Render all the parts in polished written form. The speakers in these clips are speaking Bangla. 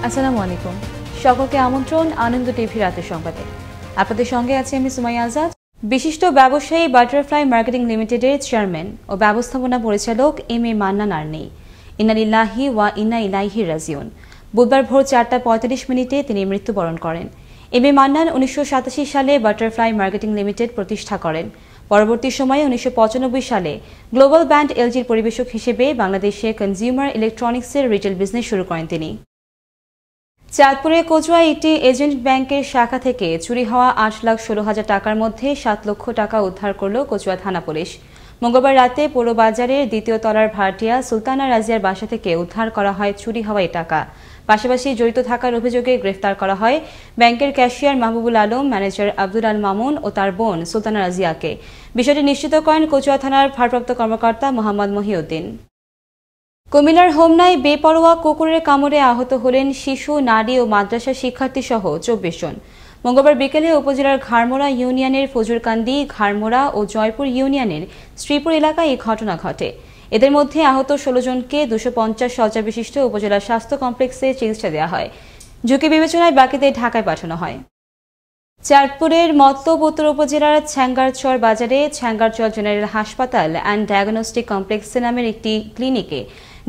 আসসালামু আলাইকুম। সকলকে আমন্ত্রণ আনন্দ টিভি রাতের সংবাদে। আপনাদের সঙ্গে আছি আমি সুমাইয়া আজাদ। বিশিষ্ট ব্যবসায়ী বাটারফ্লাই মার্কেটিং লিমিটেডের চেয়ারম্যান ও ব্যবস্থাপনা পরিচালক এম.এ. মান্নান আর নেই। ইন্না লিল্লাহি ওয়া ইন্না ইলাইহি রাজিউন। বুধবার ভোর 4:45 তিনি মৃত্যুবরণ করেন। এম.এ. মান্নান 1987 সালে বাটারফ্লাই মার্কেটিং লিমিটেড প্রতিষ্ঠা করেন। পরবর্তী সময়ে 1995 সালে গ্লোবাল ব্যান্ড এলজির পরিবেশক হিসেবে বাংলাদেশে কনজিউমার ইলেকট্রনিক্সের রিটেল বিজনেস শুরু করেন তিনি। চাঁদপুরে কচুয়া একটি এজেন্ট ব্যাংকের শাখা থেকে চুরি হওয়া 8,16,000 টাকার মধ্যে 7 লক্ষ টাকা উদ্ধার করল কচুয়া থানা পুলিশ। মঙ্গলবার রাতে পৌর বাজারের দ্বিতীয় তলার ভাড়াটিয়া সুলতানা রাজিয়ার বাসা থেকে উদ্ধার করা হয় চুরি হওয়া এই টাকা। পাশাপাশি জড়িত থাকার অভিযোগে গ্রেফতার করা হয় ব্যাংকের ক্যাশিয়ার মাহবুবুল আলম, ম্যানেজার আব্দুল আল মামুন ও তার বোন সুলতানা রাজিয়াকে। বিষয়টি নিশ্চিত করেন কচুয়া থানার ভারপ্রাপ্ত কর্মকর্তা মোহাম্মদ মহিউদ্দিন। কুমিল্লার হোমনায় বেপরোয়া কুকুরের কামড়ে আহত হলেন শিশু, নারী ও মাদ্রাসা শিক্ষার্থী সহ 24 জন। মঙ্গলবার বিকেলে উপজেলার ঘাড়মোড়া ইউনিয়নের ফজুরকান্দি, ঘাড়মোড়া ও জয়পুর ইউনিয়নের শ্রীপুর এলাকায় এই ঘটনা ঘটে। এদের মধ্যে আহত 16 জনকে 250 শয্যা বিশিষ্ট উপজেলা স্বাস্থ্য কমপ্লেক্সে চিকিৎসা দেওয়া হয়। ঝুঁকি বিবেচনায় বাকিদের ঢাকায় পাঠানো হয়। চাঁদপুরের মতলব উত্তর উপজেলার ছ্যাঙ্গারচর বাজারে ছ্যাঙ্গারচর জেনারেল হাসপাতাল অ্যান্ড ডায়াগনস্টিক কমপ্লেক্স নামের একটি ক্লিনিকে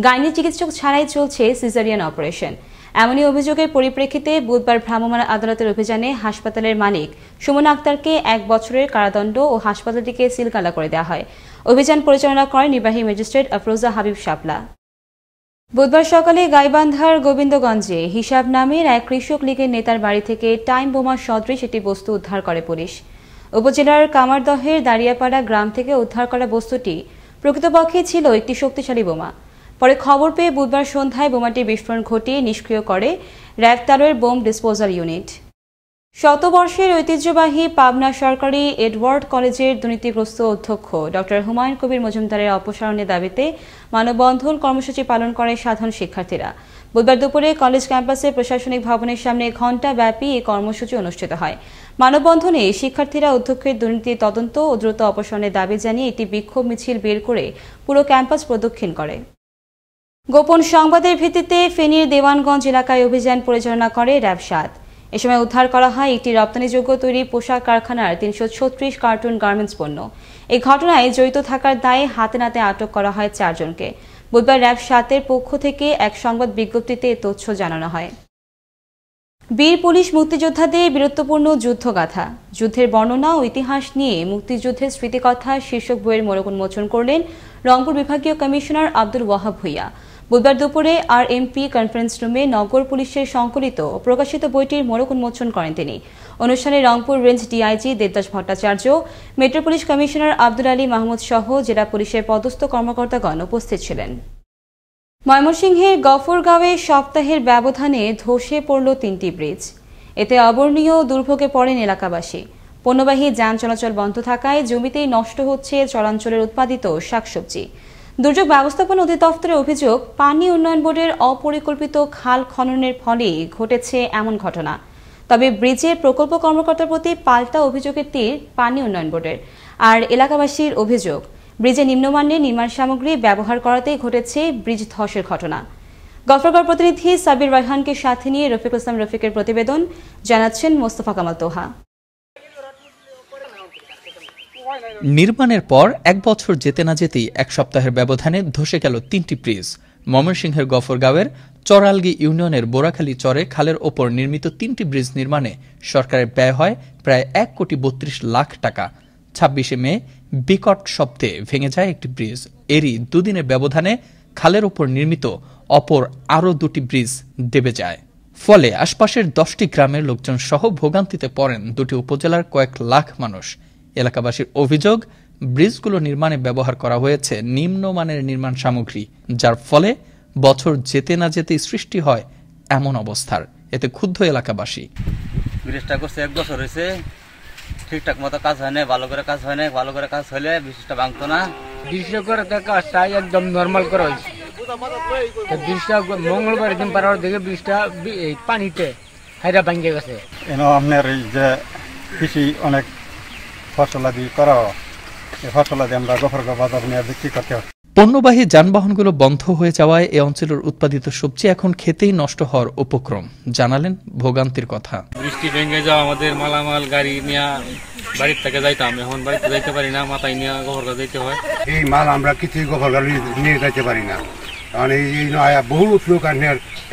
গাইনি চিকিৎসক ছাড়াই চলছে সিজারিয়ান অপারেশন। এমনই অভিযোগের পরিপ্রেক্ষিতে বুধবার ভ্রাম্যমাণ আদালতের অভিযানে হাসপাতালের মালিক সুমন আক্তারকে 1 বছরের কারাদণ্ড ও হাসপাতালটিকে সিলগালা করে দেওয়া হয়। অভিযান পরিচালনা করেন নির্বাহী ম্যাজিস্ট্রেট আফরোজা হাবিব শাপলা। বুধবার সকালে গাইবান্ধার গোবিন্দগঞ্জে হিসাব নামের এক কৃষক লীগের নেতার বাড়ি থেকে টাইম বোমা সদৃশ একটি বস্তু উদ্ধার করে পুলিশ। উপজেলার কামারদহের দাঁড়িয়াপাড়া গ্রাম থেকে উদ্ধার করা বস্তুটি প্রকৃতপক্ষে ছিল একটি শক্তিশালী বোমা। পরে খবর পেয়ে বুধবার সন্ধ্যায় বোমাটি বিস্ফোরণ ঘটিয়ে নিষ্ক্রিয় করে র্যাব 13-এর বোম ডিসপোজাল ইউনিট। শতবর্ষের ঐতিহ্যবাহী পাবনা সরকারি এডওয়ার্ড কলেজের দুর্নীতিগ্রস্ত অধ্যক্ষ ডক্টর হুমায়ুন কবির মজুমদারের অপসারণের দাবিতে মানববন্ধন কর্মসূচি পালন করে সাধারণ শিক্ষার্থীরা। বুধবার দুপুরে কলেজ ক্যাম্পাসে প্রশাসনিক ভবনের সামনে ঘণ্টাব্যাপী এই কর্মসূচি অনুষ্ঠিত হয়। মানববন্ধনে শিক্ষার্থীরা অধ্যক্ষের দুর্নীতি তদন্ত ও দ্রুত অপসারণের দাবি জানিয়ে একটি বিক্ষোভ মিছিল বের করে পুরো ক্যাম্পাস প্রদক্ষিণ করে। গোপন সংবাদের ভিত্তিতে ফেনীর দেওয়ানগঞ্জ এলাকায় অভিযান পরিচালনা করে র্যাব 7। এ সময় উদ্ধার করা হয় একটি রপ্তানিযোগ্য তৈরি পোশাক কারখানার 336 কার্টুন গার্মেন্টস পণ্য। এই ঘটনায় জড়িত থাকার দায়ে হাতে নাতে আটক করা হয় 4 জনকে। বুধবার র্যাব 7-এর পক্ষ থেকে এক সংবাদ বিজ্ঞপ্তিতে তথ্য জানানো হয়। বীর পুলিশ মুক্তিযোদ্ধাদের বীরত্বপূর্ণ যুদ্ধগাথা, যুদ্ধের বর্ণনা ও ইতিহাস নিয়ে মুক্তিযুদ্ধের স্মৃতিকথা শীর্ষক বইয়ের মোড়ক উন্মোচন করলেন রংপুর বিভাগীয় কমিশনার আব্দুল ওয়াহাব ভূঁইয়া। বুধবার দুপুরে আরএমপি কনফারেন্স রুমে নগর পুলিশের সংকলিত ও প্রকাশিত বইটির মোড়ক উন্মোচন করেন তিনি। অনুষ্ঠানে Rangpur range DIG Devdas Bhattacharya, metro police commissioner Abdul Ali Mahmud সহ জেলা পুলিশের পদস্থ কর্মকর্তাগণ উপস্থিত ছিলেন। ময়মনসিংহের গফরগাঁওয়ে সপ্তাহের ব্যবধানে ধসে পড়ল 3টি ব্রিজ। এতে অবর্ণীয় দুর্ভোগে পড়েন এলাকাবাসী। পণ্যবাহী যান চলাচল বন্ধ থাকায় জমিতেই নষ্ট হচ্ছে চরাঞ্চলের উৎপাদিত শাকসবজি। দুর্যোগ ব্যবস্থাপনা অধিদপ্তরের অভিযোগ, পানি উন্নয়ন বোর্ডের অপরিকল্পিত খাল খননের ফলে ঘটেছে এমন ঘটনা। তবে ব্রিজের প্রকল্প কর্মকর্তার প্রতি পাল্টা অভিযোগের তীর পানি উন্নয়ন বোর্ডের। আর এলাকাবাসীর অভিযোগ, ব্রিজে নিম্নমানের নির্মাণ সামগ্রী ব্যবহার করাতেই ঘটেছে ব্রিজ ধসের ঘটনা। গফরগাঁও প্রতিনিধি সাবির রায়হানকে সাথে নিয়ে রফিকুল ইসলাম রফিকের প্রতিবেদন, জানাচ্ছেন মোস্তফা কামাল তোহা। নির্মাণের পর 1 বছর যেতে না যেতেই 1 সপ্তাহের ব্যবধানে ধসে গেল 3টি ব্রিজ। ময়মনসিংহের গফরগাঁওয়ের চরালগি ইউনিয়নের বোরাখালী চরে খালের ওপর নির্মিত 3টি ব্রিজ নির্মাণে সরকারের ব্যয় হয় প্রায় 1,32,00,000 টাকা। 26শে মে বিকট শব্দে ভেঙে যায় একটি ব্রিজ। এরই দুদিনের ব্যবধানে খালের ওপর নির্মিত অপর আরও 2টি ব্রিজ দেবে যায়। ফলে আশপাশের 10টি গ্রামের লোকজন সহ ভোগান্তিতে পড়েন 2টি উপজেলার কয়েক লাখ মানুষ। এলাকাবাসীর অভিযোগ, ব্রিজগুলো নির্মাণে ব্যবহার করা হয়েছে নিম্নমানের নির্মাণ সামগ্রী, যার ফলে বছর যেতে না যেতেই সৃষ্টি হয় এমন অবস্থার। এতে ক্ষুব্ধ এলাকাবাসী। ব্রিজটা করছে 1 বছর হয়েছে, ঠিকঠাক মতো কাজ হয় না, ভালো করে কাজ হয় না। ভালো করে কাজ হলে ব্রিজটা ভাঙতো না। ব্রিজটা করে কাজটা একদম নর্মাল করা হয়েছে। ব্রিজটা মঙ্গলবার দিন পারার দিকে ব্রিজটা পানিতে হাইরা ভাঙে গেছে। আপনার যে কৃষি অনেক ফসলাদি করা, এই ফসলাদি আমরা গফরগাঁও বাজার নিয়ে বিক্রি করতে হয়। পণ্যবাহী যানবাহনগুলো বন্ধ হয়ে যাওয়ায় এ অঞ্চলের উৎপাদিত সবজি এখন খেতেই নষ্ট হওয়ার উপক্রম, জানালেন ভোগান্তির কথা। বৃষ্টি ভেঙে যাওয়া আমাদের মালামাল গাড়ি নিয়ে বাড়ির থেকে যাইতাম, এখন বাড়িতে যাইতে পারি না, মাথায় নিয়ে গোবরগা যাইতে হয়। এই মাল আমরা কিছুই গোবরগা নিয়ে যাইতে পারি না, কারণ এই বহুত লোক আর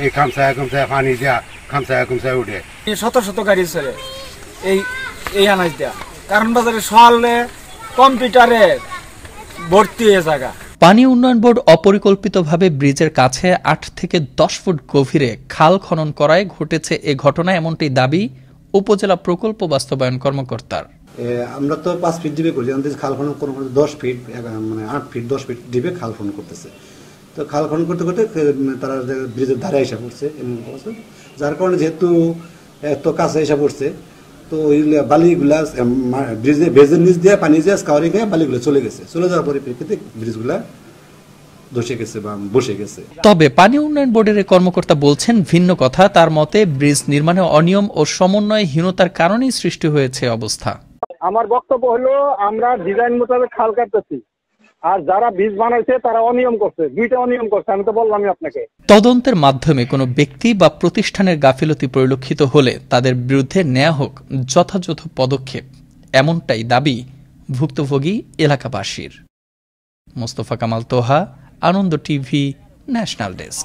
এই খামসায় পানি দেওয়া খামসায় উঠে শত শত গাড়ি চলে এই আনাজ দেওয়া, কারণ বাজারে সলে কম্পিউটারে ভর্তি হয়ে জায়গা। পানি উন্নয়ন বোর্ড অপরিকল্পিতভাবে ব্রিজের কাছে 8 থেকে 10 ফুট গভীরে খাল খনন করায় ঘটেছে এ ঘটনা, এমনটি দাবি উপজেলা প্রকল্প বাস্তবায়ন কর্মকর্তার। আমরা তো 5 ফিট ডিপে করছি, আমাদের খাল খনন 10 ফিট মানে 8 ফিট 10 ফিট ডিপে খাল খনন করতেছে। তো খাল খনন করতে করতে তারা ব্রিজের ধারে এসে পড়ছে, যার কারণে যেহেতু এত কাছে এসে পড়ছে, তো ওই বালিগুলা ব্রিজের নিচ দিয়ে পানি দিয়ে স্কাউরিং হয়ে বালিগুলো চলে যাওয়ার পরিপ্রেক্ষিতে ব্রিজগুলা ধসে গেছে বা বসে গেছে। তবে পানি উন্নয়ন বোর্ডের কর্মকর্তা বলছেন ভিন্ন কথা। তার মতে ব্রিজ নির্মাণে অনিয়ম ও সমন্বয়হীনতার কারণেই সৃষ্টি হয়েছে অবস্থা। আমার বক্তব্য হলো আমরা ডিজাইন মোতাবেক খাল কাটতেছি, আর যারা ব্রিজ বানাইছে তারা অনিয়ম করছে, দুইটা অনিয়ম করছে, আমি তো বললামই আপনাকে। তদন্তের মাধ্যমে কোনো ব্যক্তি বা প্রতিষ্ঠানের গাফিলতি পরিলক্ষিত হলে তাদের বিরুদ্ধে নেওয়া হোক যথাযথ পদক্ষেপ, এমনটাই দাবি ভুক্তভোগী এলাকাবাসীর। মোস্তফা কামাল তোহা, আনন্দ টিভি, ন্যাশনাল ডেস্ক।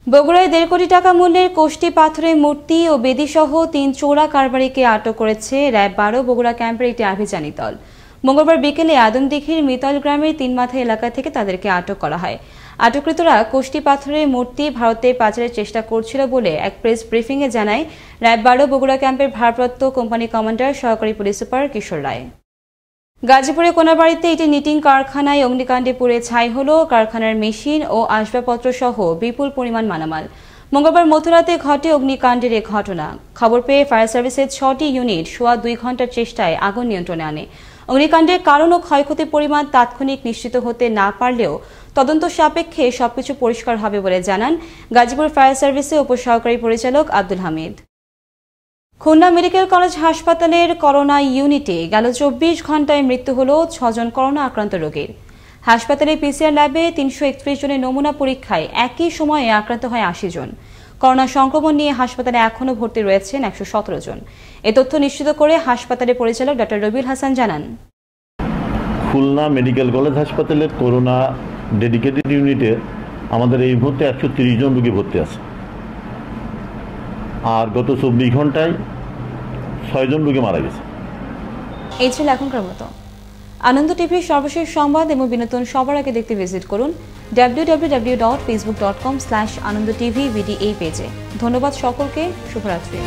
বগুড়ায় 1.5 কোটি টাকা মূল্যের কোষ্টি পাথরের মূর্তি ও বেদিসহ 3 চোরা কারবারিকে আটক করেছে র্যাব 12 বগুড়া ক্যাম্পের একটি আভিযানী দল। মঙ্গলবার বিকেলে আদমদিঘির মিতল গ্রামের 3 মাথা এলাকা থেকে তাদেরকে আটক করা হয়। আটককৃতরা কোষ্টি পাথরের মূর্তি ভারতে পাচারের চেষ্টা করছিল বলে এক প্রেস ব্রিফিংয়ে জানায় র্যাব 12 বগুড়া ক্যাম্পের ভারপ্রাপ্ত কোম্পানি কমান্ডার সহকারী পুলিশ সুপার কিশোর রায়। গাজীপুরে কোনাবাড়িতে একটি নিটিং কারখানায় অগ্নিকাণ্ডে পুড়ে ছাই হল কারখানার মেশিন ও আসবাবপত্র সহ বিপুল পরিমাণ মালামাল। মঙ্গলবার মধ্যরাতে ঘটে অগ্নিকাণ্ডের এ ঘটনা। খবর পেয়ে ফায়ার সার্ভিসের 6টি ইউনিট সোয়া 2 ঘন্টার চেষ্টায় আগুন নিয়ন্ত্রণে আনে। অগ্নিকাণ্ডের কারণ ও ক্ষয়ক্ষতির পরিমাণ তাৎক্ষণিক নিশ্চিত হতে না পারলেও তদন্ত সাপেক্ষে সবকিছু পরিষ্কার হবে বলে জানান গাজীপুর ফায়ার সার্ভিসের উপসহকারী পরিচালক আব্দুল হামিদ। খুলনা মেডিকেল কলেজ হাসপাতালের করোনা ইউনিটে গেল 24 ঘন্টায় মৃত্যু হল 6 জন করোনা আক্রান্ত রোগীর। হাসপাতালের পিসিআর ল্যাবে 331 জনের নমুনা পরীক্ষায় একই সময়ে আক্রান্ত হয় 80 জন। করোনা সংক্রমণ নিয়ে হাসপাতালে এখনও ভর্তি রয়েছেন 117 জন। এ তথ্য নিশ্চিত করে হাসপাতালের পরিচালক ডক্টর রবিউল হাসান জানান, খুলনা মেডিকেল কলেজ হাসপাতালের করোনা ডেডিকেটেড ইউনিটে আমাদের এই মুহূর্তে 130 জন রোগী ভর্তি আছে, আর গত 24 ঘন্টায় 6 জন রোগী মারা গেছে। এই ছিল এখনকার মতো। আনন্দ টিভির সর্বশেষ সংবাদ এবং বিনোদন সবার আগে দেখতে ভিজিট করুন www.facebook.com/anandotv এই পেজে। ধন্যবাদ সকলকে, শুভরাত্রি।